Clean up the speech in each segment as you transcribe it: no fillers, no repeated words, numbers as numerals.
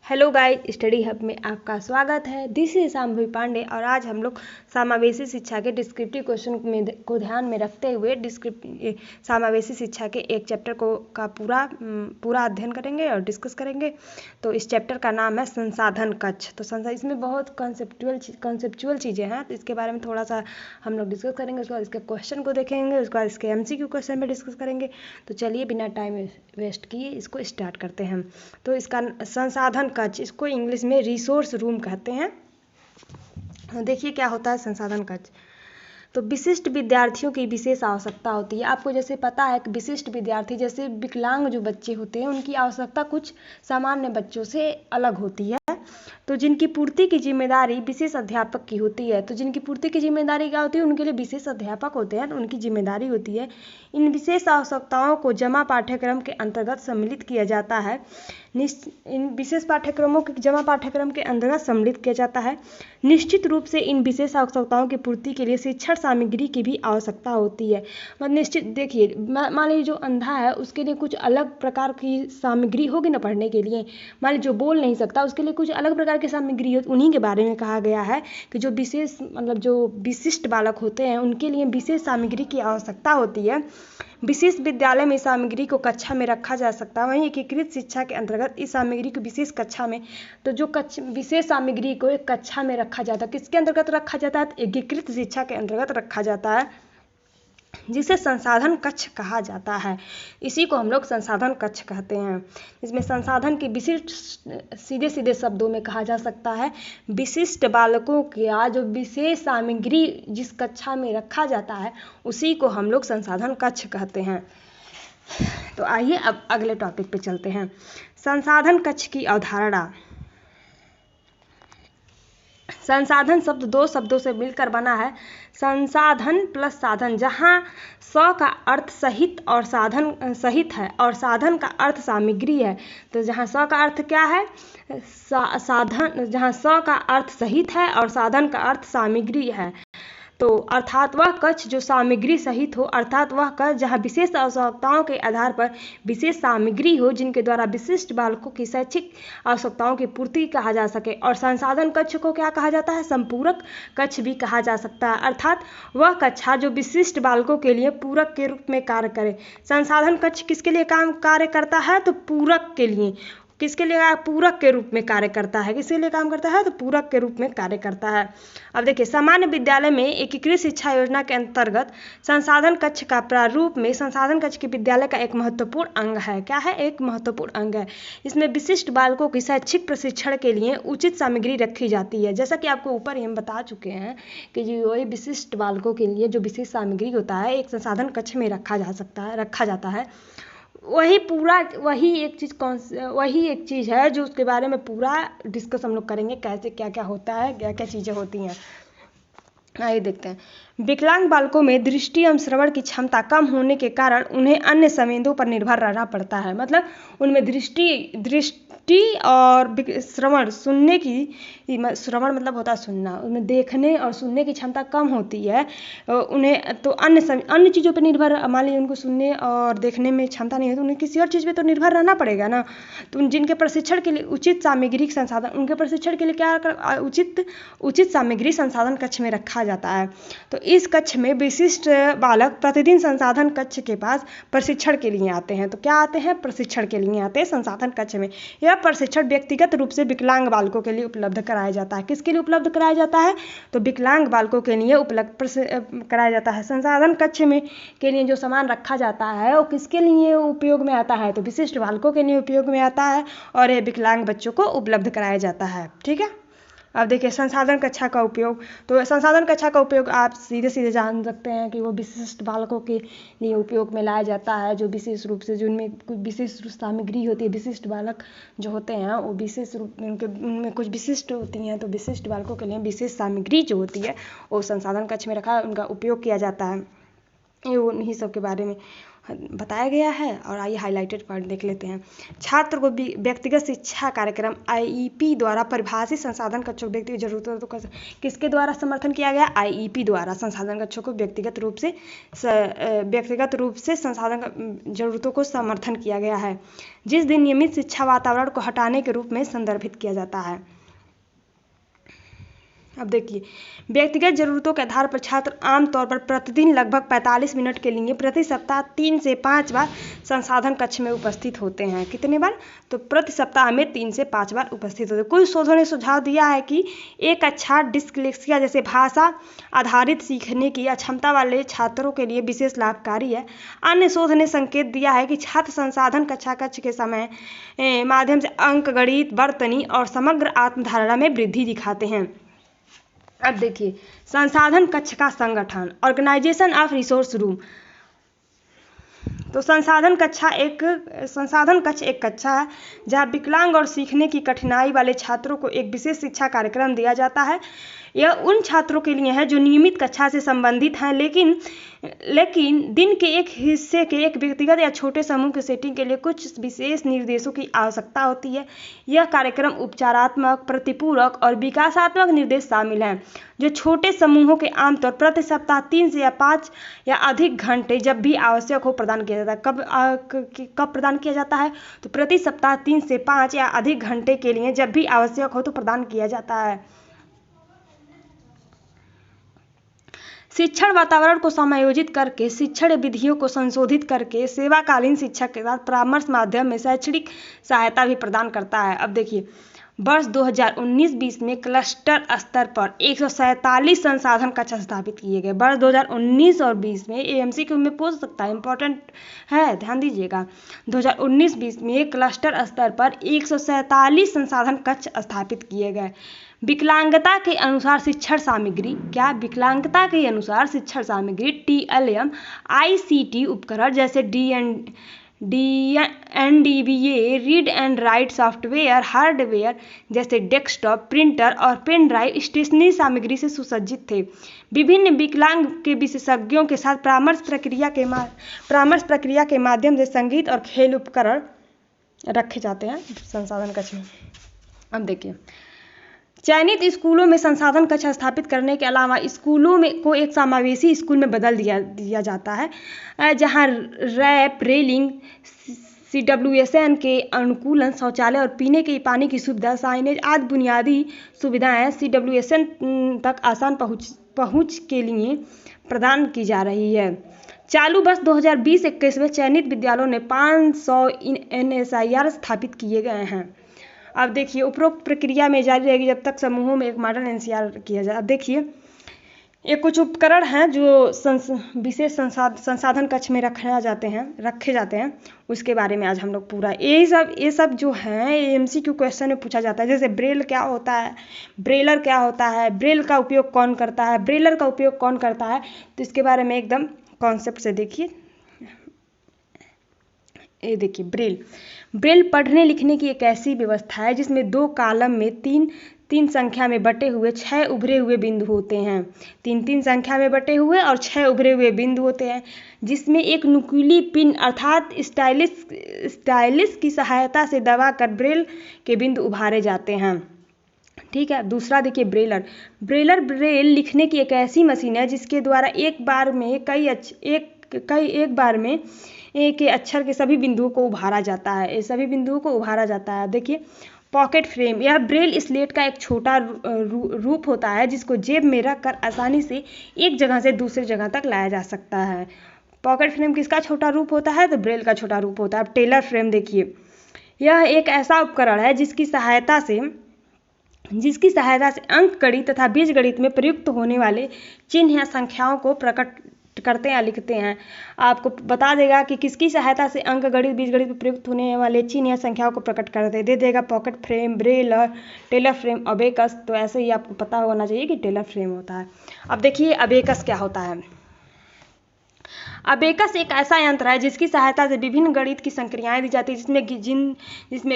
Hello guys, study hub में आपका स्वागत है। दिस इज शांभवी पांडे और आज हम लोग समावेशी शिक्षा के डिस्क्रिप्टिव क्वेश्चन को ध्यान में रखते हुए समावेशी शिक्षा के एक चैप्टर का पूरा अध्ययन करेंगे और डिस्कस करेंगे। तो इस चैप्टर का नाम है संसाधन कक्ष। तो इसमें बहुत कॉन्सेप्चुअल चीज़ें हैं, तो इसके बारे में थोड़ा सा हम लोग डिस्कस करेंगे। उसके बाद इसके क्वेश्चन को देखेंगे, उसके बाद इसके MCQ क्वेश्चन में डिस्कस करेंगे। तो चलिए बिना टाइम वेस्ट किए इसको स्टार्ट करते हैं। तो इसका संसाधन कक्ष, इसको इंग्लिश में रिसोर्स रूम कहते हैं। देखिए क्या होता है संसाधन कक्ष। तो विशिष्ट विद्यार्थियों की विशेष आवश्यकता होती है। आपको जैसे पता है कि विशिष्ट विद्यार्थी जैसे विकलांग जो बच्चे होते हैं उनकी आवश्यकता कुछ सामान्य बच्चों से अलग होती है। तो जिनकी पूर्ति की जिम्मेदारी विशेष अध्यापक की होती है। तो जिनकी पूर्ति की जिम्मेदारी क्या होती है, उनके लिए विशेष अध्यापक होते हैं, तो उनकी जिम्मेदारी होती है। इन विशेष आवश्यकताओं को जमा पाठ्यक्रम के अंतर्गत सम्मिलित किया जाता है। इन विशेष पाठ्यक्रमों के जमा पाठ्यक्रम के अंतर्गत सम्मिलित किया जाता है। निश्चित रूप से इन विशेष आवश्यकताओं की पूर्ति के लिए शिक्षण सामग्री की भी आवश्यकता होती है। मतलब निश्चित देखिए, मान लीजिए जो अंधा है उसके लिए कुछ अलग प्रकार की सामग्री होगी ना पढ़ने के लिए। मान लीजिए जो बोल नहीं सकता उसके लिए कुछ अलग प्रकार की सामग्री हो, उन्हीं के बारे में कहा गया है कि जो विशेष मतलब जो विशिष्ट बालक होते हैं उनके लिए विशेष सामग्री की आवश्यकता होती है। विशेष विद्यालय में सामग्री को कक्षा में रखा जा सकता है। वहीं एकीकृत शिक्षा के अंतर्गत इस सामग्री को विशेष कक्षा में, तो जो विशेष सामग्री को एक कक्षा में रखा जाता है, किसके अंतर्गत रखा जाता है, एकीकृत शिक्षा के अंतर्गत रखा जाता है, जिसे संसाधन कक्ष कहा जाता है। इसी को हम लोग संसाधन कक्ष कहते हैं। इसमें संसाधन की विशिष्ट, सीधे सीधे शब्दों में कहा जा सकता है, विशिष्ट बालकों का जो विशेष सामग्री जिस कक्षा में रखा जाता है उसी को हम लोग संसाधन कक्ष कहते हैं। तो आइए अब अगले टॉपिक पे चलते हैं। संसाधन कक्ष की अवधारणा। संसाधन शब्द दो शब्दों से मिलकर बना है, संसाधन प्लस साधन, जहाँ स का अर्थ सहित और साधन सहित है और साधन का अर्थ सामग्री है। तो जहाँ स का अर्थ क्या है, साधन, जहाँ स का अर्थ सहित है और साधन का अर्थ सामग्री है, तो अर्थात वह कक्ष जो सामग्री सहित हो, अर्थात वह कक्ष जहाँ विशेष आवश्यकताओं के आधार पर विशेष सामग्री हो जिनके द्वारा विशिष्ट बालकों की शैक्षिक आवश्यकताओं की पूर्ति कहा जा सके। और संसाधन कक्ष को क्या कहा जाता है, संपूरक कक्ष भी कहा जा सकता है, अर्थात वह कक्षा जो विशिष्ट बालकों के लिए पूरक के रूप में कार्य करे। संसाधन कक्ष किसके लिए कार्य करता है, तो पूरक के लिए। किसके लिए, पूरक के रूप में कार्य करता है। किसके लिए काम करता है, तो पूरक के रूप में कार्य करता है। अब देखिए, सामान्य विद्यालय में एकीकृत शिक्षा योजना के अंतर्गत संसाधन कक्ष का प्रारूप में संसाधन कक्ष के विद्यालय का एक महत्वपूर्ण अंग है। क्या है, एक महत्वपूर्ण अंग है। इसमें विशिष्ट बालकों की शैक्षिक प्रशिक्षण के लिए उचित सामग्री रखी जाती है। जैसा कि आपको ऊपर ही हम बता चुके हैं कि जो विशिष्ट बालकों के लिए जो विशेष सामग्री होता है एक संसाधन कक्ष में रखा जाता है। वही एक चीज़ है जो उसके बारे में पूरा डिस्कस हम लोग करेंगे, कैसे क्या क्या होता है, क्या क्या चीज़ें होती हैं। आइए देखते हैं। विकलांग बालकों में दृष्टि एवं श्रवण की क्षमता कम होने के कारण उन्हें अन्य संवेदों पर निर्भर रहना पड़ता है। मतलब उनमें दृष्टि और श्रवण, सुनने की, श्रवण मतलब होता है सुनना, उनमें देखने और सुनने की क्षमता कम होती है। उन्हें तो अन्य चीज़ों पर निर्भर, मान लीजिए उनको सुनने और देखने में क्षमता नहीं है तो उन्हें किसी और चीज़ पे तो निर्भर रहना पड़ेगा ना। तो जिनके प्रशिक्षण के लिए उचित सामग्री संसाधन, उनके प्रशिक्षण के लिए क्या उचित सामग्री संसाधन कक्ष में रखा जाता है। तो इस कक्ष में विशिष्ट बालक प्रतिदिन संसाधन कक्ष के पास प्रशिक्षण के लिए आते हैं। तो क्या आते हैं, प्रशिक्षण के लिए आते हैं संसाधन कक्ष में। यह प्रशिक्षण व्यक्तिगत रूप से विकलांग बालकों के लिए उपलब्ध कराया जाता है। किसके लिए उपलब्ध कराया जाता है, तो विकलांग बालकों के लिए उपलब्ध कराया जाता है। संसाधन कक्ष में के लिए जो सामान रखा जाता है वो किसके लिए उपयोग में आता है, तो विशिष्ट बालकों के लिए उपयोग में आता है और ये विकलांग बच्चों को उपलब्ध कराया जाता है। ठीक है। अब देखिए संसाधन कक्षा का उपयोग। तो संसाधन कक्षा का उपयोग आप सीधे सीधे जान सकते हैं कि वो विशिष्ट बालकों के लिए उपयोग में लाया जाता है, जो विशेष रूप से जिनमें कुछ विशिष्ट सामग्री होती है। विशिष्ट बालक जो होते हैं वो विशेष रूप उनमें कुछ विशिष्ट होती हैं, तो विशिष्ट बालकों के लिए विशेष सामग्री जो होती है वो संसाधन कक्ष में रखा, उनका उपयोग किया जाता है। ये उन्हीं सब के बारे में। बताया गया है। और आइए हाइलाइटेड पॉइंट देख लेते हैं। छात्र को व्यक्तिगत शिक्षा कार्यक्रम IEP द्वारा परिभाषित संसाधन कक्षों व्यक्तिगत जरूरतों को किसके द्वारा समर्थन किया गया? IEP द्वारा संसाधन कक्षों को व्यक्तिगत रूप से संसाधन जरूरतों को समर्थन किया गया है, जिस दिन नियमित शिक्षा वातावरण को हटाने के रूप में संदर्भित किया जाता है। अब देखिए, व्यक्तिगत जरूरतों के आधार पर छात्र आमतौर पर प्रतिदिन लगभग 45 मिनट के लिए प्रति सप्ताह 3 से 5 बार संसाधन कक्ष में उपस्थित होते हैं। कितने बार? तो प्रति सप्ताह में 3 से 5 बार उपस्थित होते हैं। कुछ शोधों ने सुझाव दिया है कि एक अच्छा डिस्लेक्सिया जैसे भाषा आधारित सीखने की अक्षमता वाले छात्रों के लिए विशेष लाभकारी है। अन्य शोध ने संकेत दिया है कि छात्र संसाधन कक्ष के समय माध्यम से अंक गणित, वर्तनी और समग्र आत्मधारणा में वृद्धि दिखाते हैं। अब देखिए, संसाधन कक्ष का संगठन, ऑर्गेनाइजेशन ऑफ रिसोर्स रूम। तो संसाधन कक्ष एक कक्षा है जहां विकलांग और सीखने की कठिनाई वाले छात्रों को एक विशेष शिक्षा कार्यक्रम दिया जाता है। यह उन छात्रों के लिए है जो नियमित कक्षा से संबंधित हैं, लेकिन दिन के एक हिस्से के एक व्यक्तिगत या छोटे समूह की सेटिंग के लिए कुछ विशेष निर्देशों की आवश्यकता होती है। यह कार्यक्रम उपचारात्मक, प्रतिपूरक और विकासात्मक निर्देश शामिल हैं, जो छोटे समूहों के आमतौर प्रति सप्ताह 3 से 5 या अधिक घंटे जब भी आवश्यक हो प्रदान किया जाता है। कब प्रदान किया जाता है? तो प्रति सप्ताह 3 से 5 या अधिक घंटे के लिए जब भी आवश्यक हो तो प्रदान किया जाता है। शिक्षण वातावरण को समायोजित करके, शिक्षण विधियों को संशोधित करके सेवाकालीन शिक्षक के साथ परामर्श माध्यम में शैक्षणिक सहायता भी प्रदान करता है। अब देखिए, वर्ष 2019-20 में क्लस्टर स्तर पर 147 संसाधन कक्ष स्थापित किए गए। वर्ष 2019 और 20 में AMCQ में पूछ सकता है, इंपॉर्टेंट है, ध्यान दीजिएगा। 2019-20 में क्लस्टर स्तर पर 147 संसाधन कक्ष स्थापित किए गए। विकलांगता के अनुसार शिक्षण सामग्री, विकलांगता के अनुसार शिक्षण सामग्री TLM, ICT उपकरण जैसे NDVA, read and right software, hardware जैसे डेस्कटॉप, प्रिंटर और पेन ड्राइव स्टेशनरी सामग्री से सुसज्जित थे। विभिन्न विकलांग के विशेषज्ञों के साथ परामर्श प्रक्रिया के माध्यम से संगीत और खेल उपकरण रखे जाते हैं संसाधन कक्ष में। अब देखिए, चयनित स्कूलों में संसाधन कक्ष स्थापित करने के अलावा स्कूलों में को एक समावेशी स्कूल में बदल दिया जाता है, जहां रैप, रेलिंग, CWSN के अनुकूलन, शौचालय और पीने के पानी की सुविधा, साइनेज आदि बुनियादी सुविधाएं CWSN तक आसान पहुंच के लिए प्रदान की जा रही है। चालू वर्ष 2020-21 में चयनित विद्यालयों ने 500 NSIR स्थापित किए गए हैं। अब देखिए, उपरोक्त प्रक्रिया में जारी रहेगी जब तक समूहों में एक मॉडल NCR किया जाए। अब देखिए, ये कुछ उपकरण हैं जो विशेष संसाधन कक्ष में रखे जाते हैं, उसके बारे में आज हम लोग पूरा ये सब जो है MCQ क्वेश्चन में पूछा जाता है। जैसे ब्रेल क्या होता है, ब्रेलर क्या होता है, ब्रेल का उपयोग कौन करता है, ब्रेलर का उपयोग कौन करता है, तो इसके बारे में एकदम कॉन्सेप्ट से देखिए। ये देखिए, ब्रेल पढ़ने लिखने की एक ऐसी व्यवस्था है जिसमें 2 कॉलम में तीन संख्या में बटे हुए 6 उभरे हुए बिंदु होते हैं। 3 संख्या में बटे हुए और 6 उभरे हुए बिंदु होते हैं, जिसमें एक नुकीली पिन अर्थात स्टाइलिस की सहायता से दबाकर ब्रेल के बिंदु उभारे जाते हैं। ठीक है। दूसरा देखिए, ब्रेल लिखने की एक ऐसी मशीन है जिसके द्वारा एक बार में एक अक्षर के सभी बिंदुओं को उभारा जाता है। देखिए, पॉकेट फ्रेम, यह ब्रेल स्लेट का एक छोटा रूप होता है जिसको जेब में रखकर आसानी से एक जगह से दूसरी जगह तक लाया जा सकता है। पॉकेट फ्रेम किसका छोटा रूप होता है? तो ब्रेल का छोटा रूप होता है। अब टेलर फ्रेम देखिए, यह एक ऐसा उपकरण है जिसकी सहायता से अंक गणित तथा बीजगणित में प्रयुक्त होने वाले चिन्ह या संख्याओं को प्रकट करते हैं, लिखते हैं। आपको बता देगा कि किसकी सहायता से अंक गणित, बीजगणित में प्रयुक्त होने वाले चिन्ह या संख्याओं को प्रकट करते दे देगा। Pocket frame, Braille, Taylor frame, abacus. तो ऐसे ही आपको पता होना चाहिए कि टेलर फ्रेम होता है। अब देखिए, अबेकस क्या होता है। अबेकस एक ऐसा यंत्र है जिसकी सहायता से विभिन्न गणित की संक्रियाएं दी जाती है, जिसमें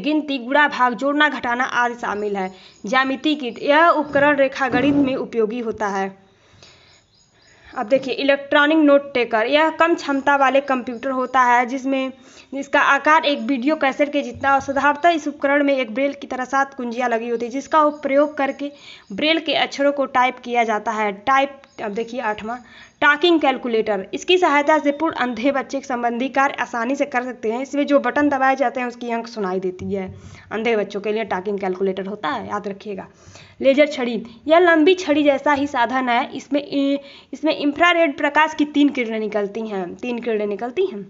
गिनती, गुणा, भाग, जोड़ना, घटाना आदि शामिल है। ज्यामिति किट, यह उपकरण रेखा गणित में उपयोगी होता है। अब देखिए इलेक्ट्रॉनिक नोट टेकर, यह कम क्षमता वाले कंप्यूटर होता है जिसका आकार एक वीडियो कैसेट के जितना और साधारणतः इस उपकरण में एक ब्रेल की तरह 7 कुंजियां लगी होती है जिसका प्रयोग करके ब्रेल के अक्षरों को टाइप किया जाता है। अब देखिए 8वां टॉकिंग कैलकुलेटर, इसकी सहायता से पूर्ण अंधे बच्चे संबंधी कार्य आसानी से कर सकते हैं। इसमें जो बटन दबाए जाते हैं उसकी अंक सुनाई देती है। अंधे बच्चों के लिए टॉकिंग कैलकुलेटर होता है, याद रखिएगा। लेजर छड़ी, यह लंबी छड़ी जैसा ही साधन है। इसमें इंफ्रारेड प्रकाश की 3 किरणें निकलती हैं।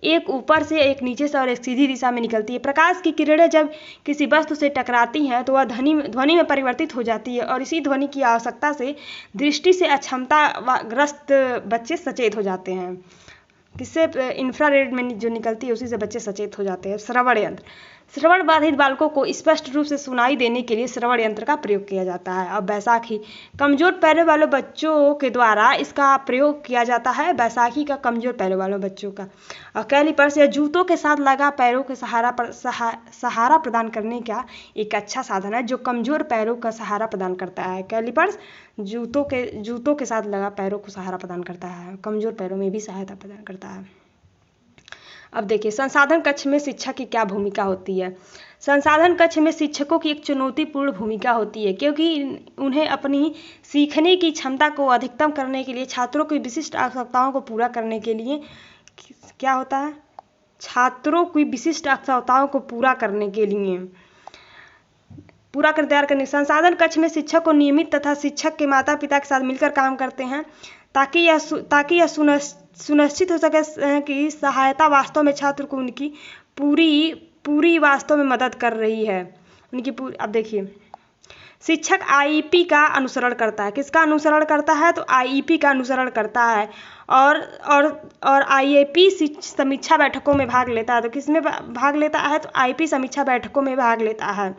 एक ऊपर से, एक नीचे से और एक सीधी दिशा में निकलती है। प्रकाश की किरणें जब किसी वस्तु से टकराती हैं तो वह ध्वनि में परिवर्तित हो जाती है और इसी ध्वनि की आवश्यकता से दृष्टि से अक्षमताग्रस्त बच्चे सचेत हो जाते हैं। किससे? इंफ्रारेड में जो निकलती है उसी से बच्चे सचेत हो जाते हैं। श्रवण यंत्र, श्रवण बाधित बालकों को स्पष्ट रूप से सुनाई देने के लिए श्रवण यंत्र का प्रयोग किया जाता है। अब बैसाखी, कमजोर पैरों वाले बच्चों के द्वारा इसका प्रयोग किया जाता है। बैसाखी का कमजोर पैरों वाले बच्चों का। और कैलिपर्स, या जूतों के साथ लगा पैरों के सहारा प्रदान करने का एक अच्छा साधन है जो कमजोर पैरों का सहारा प्रदान करता है। कैलिपर्स जूतों के साथ लगा पैरों को सहारा प्रदान करता है, कमजोर पैरों में भी सहायता प्रदान करता है। अब देखिए संसाधन कक्ष में शिक्षक की क्या भूमिका होती है। संसाधन कक्ष में शिक्षकों की एक चुनौतीपूर्ण भूमिका होती है क्योंकि उन्हें अपनी सीखने की क्षमता को अधिकतम करने के लिए छात्रों की विशिष्ट आवश्यकताओं को पूरा करने के लिए क्या होता है, छात्रों की विशिष्ट आवश्यकताओं को पूरा करने के लिए तैयार करने। संसाधन कक्ष में शिक्षक को नियमित तथा शिक्षक के माता पिता के साथ मिलकर काम करते हैं ताकि यह सुनिश्चित हो सके कि सहायता वास्तव में छात्र को उनकी पूरी वास्तव में मदद कर रही है, उनकी पूरी। अब देखिए शिक्षक आईईपी का अनुसरण करता है। किसका अनुसरण करता है? तो आईईपी का अनुसरण करता है और आईईपी समीक्षा बैठकों में भाग लेता है। तो किसमें भाग लेता है? तो आईईपी समीक्षा बैठकों में भाग लेता है।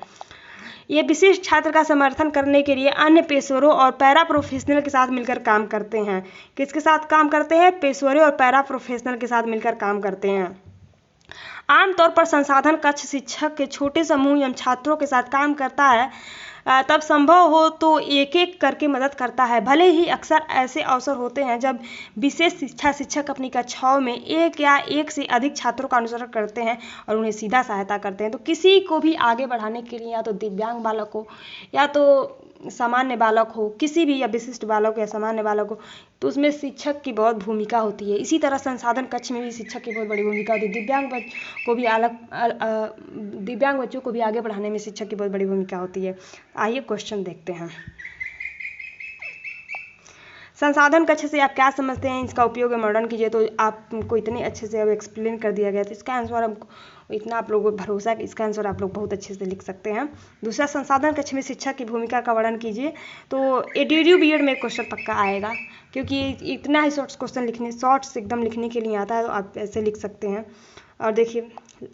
ये विशिष्ट छात्र का समर्थन करने के लिए अन्य पेशेवरों और पैरा प्रोफेशनल के साथ मिलकर काम करते हैं। किसके साथ काम करते हैं? पेशेवरों और पैरा प्रोफेशनल के साथ मिलकर काम करते हैं। आमतौर पर संसाधन कक्ष शिक्षक के छोटे समूह या छात्रों के साथ काम करता है। तब संभव हो तो एक एक करके मदद करता है। भले ही अक्सर ऐसे अवसर होते हैं जब विशेष शिक्षा शिक्षक अपनी कक्षाओं में एक या एक से अधिक छात्रों का अनुसरण करते हैं और उन्हें सीधा सहायता करते हैं। तो किसी को भी आगे बढ़ाने के लिए, या तो दिव्यांग बालक हो या तो सामान्य बालक हो, किसी भी, या विशिष्ट बालक या सामान्य बालक हो, तो उसमें शिक्षक की बहुत भूमिका होती है। इसी तरह संसाधन कक्ष में भी शिक्षक की बहुत बड़ी भूमिका होती है। दिव्यांग बच्चों को भी आगे बढ़ाने में शिक्षक की बहुत बड़ी भूमिका होती है। आइए क्वेश्चन देखते हैं। संसाधन कक्ष से आप क्या समझते हैं, इसका उपयोग मॉडर्न कीजिए। तो आपको इतने अच्छे से अब एक्सप्लेन कर दिया गया, तो इसका आंसर हमको इतना आप लोगों को भरोसा है कि इसका आंसर आप लोग बहुत अच्छे से लिख सकते हैं। दूसरा, संसाधन कक्ष में शिक्षक की भूमिका का वर्णन कीजिए। तो एडीडीयू बीएड में क्वेश्चन पक्का आएगा क्योंकि इतना ही शॉर्ट्स एकदम लिखने के लिए आता है, तो आप ऐसे लिख सकते हैं। और देखिए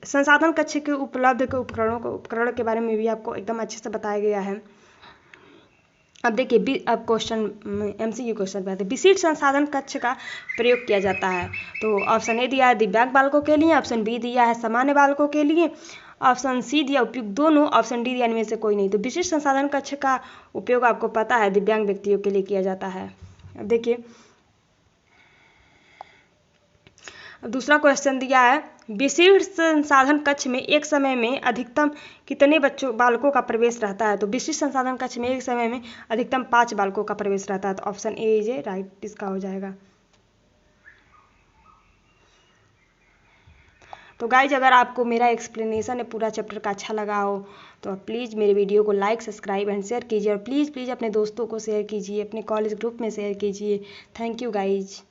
संसाधन कक्ष के उपलब्ध के उपकरण के बारे में भी आपको एकदम अच्छे से बताया गया है। अब देखिए अब क्वेश्चन एमसीक्यू क्वेश्चन पे आते हैं। विशिष्ट संसाधन कक्ष का प्रयोग किया जाता है। तो ऑप्शन ए दिया है दिव्यांग बालकों के लिए, ऑप्शन बी दिया है सामान्य बालकों के लिए, ऑप्शन सी दिया उपयुक्त दोनों, ऑप्शन डी दिया इनमें से कोई नहीं। तो विशिष्ट संसाधन कक्ष का उपयोग आपको पता है दिव्यांग व्यक्तियों के लिए किया जाता है। अब देखिए दूसरा क्वेश्चन दिया है विशिष्ट संसाधन कक्ष में एक समय में अधिकतम कितने बालकों का प्रवेश रहता है। तो विशिष्ट संसाधन कक्ष में एक समय में अधिकतम 5 बालकों का प्रवेश रहता है। तो ऑप्शन ए इज राइट इसका हो जाएगा। तो गाइज अगर आपको मेरा एक्सप्लेनेशन है पूरा चैप्टर का अच्छा लगा हो तो आप प्लीज़ मेरे वीडियो को लाइक सब्सक्राइब एंड शेयर कीजिए और प्लीज़ अपने दोस्तों को शेयर कीजिए, अपने कॉलेज ग्रुप में शेयर कीजिए। Thank you guys.